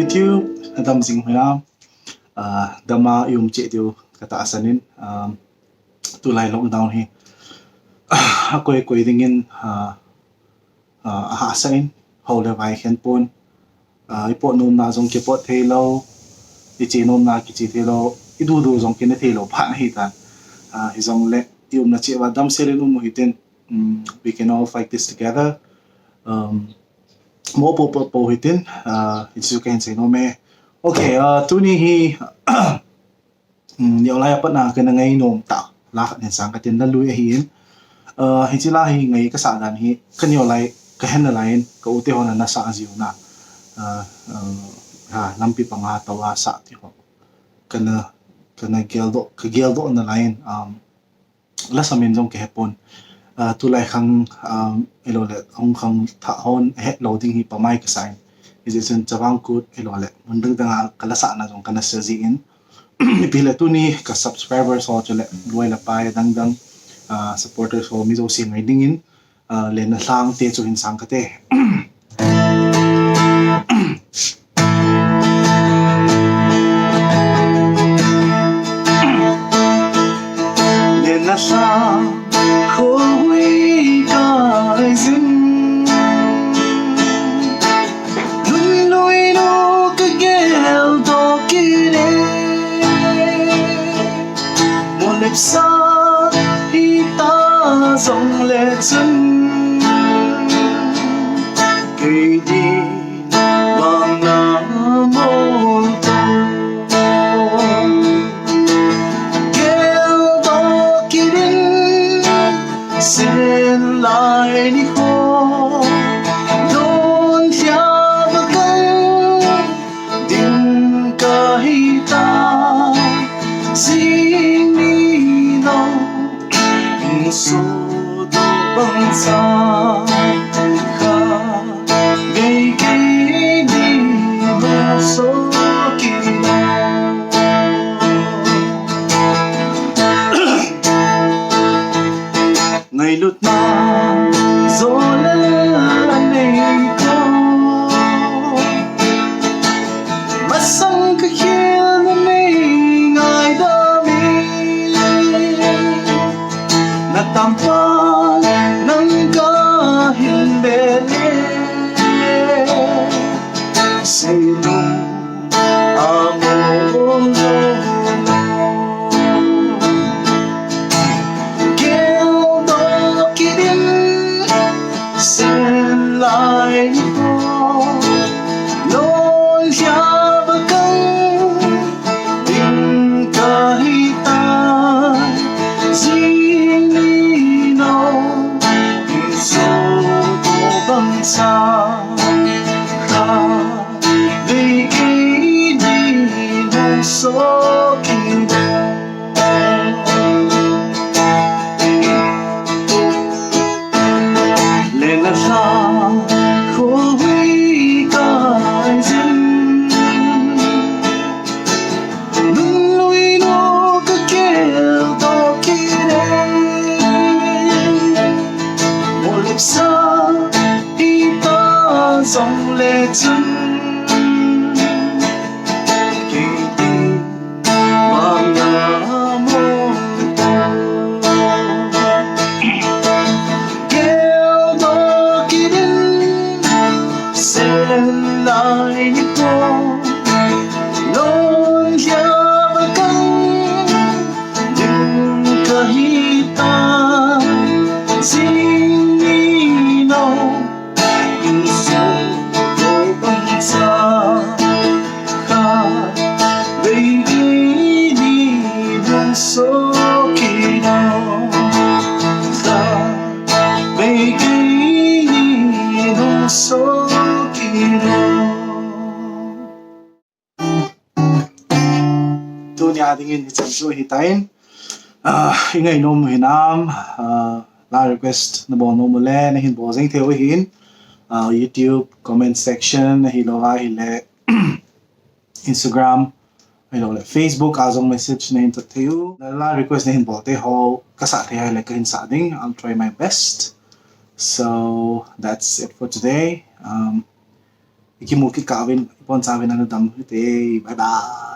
YouTube adam jing huna dama yum che tiu kata asanin tu lai lockdown hi akoi koi dingin ha sain hole vai khen pon ipo nom na jong ke pot thelo ichi nom na ki chi thelo idu du jong ke ne thelo phan hi ta hi jong le yum na che wa dam selen um hiten we can all fight this together mo po hitin it's you can say no me okay tu ni hi nhiều lai apa na kana ngai nom ta la nen sang ka tin la lui hi hi chi la hi ngai ka sa dan hi ka nhiều lai ka hen na lain ka u te hon na sa jiu na ha lampi panga tawa sa ti ho kana geldo na lain la samin jong ke hepon tu lai khang elo le ong khang tha hon he loading hi pamai ka sign is it in chawang kut elo le mundang danga kala sa na jong kana serji in pila tu ni ka subscribers ho chole loi la pai dang supporters ho mi zo sin ngai ding in Lenna Lhang te chu hin sang ka te Lenna Lhang sa hi ta dòng lệ chân cây đi vang nam mô kêu to kia đến xin lại đi khô đón theo và cánh đừng cả hi ta số đồ băng xa khah gây kỷ đi vô số kỳ ngày lụt na gió lên này cô mắt sông cứ khiến mình ngài đau mi tampan ng kahilbele silong amor kêu to kia đến xem lại cô lối ra và căng tình cả hi ta sa khah vì kỷ đi vô số kỳ Lenna Lhang khô huy cài dinh nung nuôi nó cứ kêu to kia một lúc sau dòng lệ chân kỳ tình vang nam mô kêu to kia đến xem lại những cô lối ra và căng đừng cả hi ta riêng đi đâu số kỳ đau ta về kỷ niệm số kỳ đau tu nhà tingin hi chanchu hi tain ingai nom hi nam la request na bon nom le na hin bo jeng theo hin YouTube comment section hi lo hi le Instagram hello le Facebook azong message na into theo la request na hin bote ho kasa the like in sa ding I'll try my best. So that's it for today. ikimukit ka awen ipon sa awen ano dam te bye bye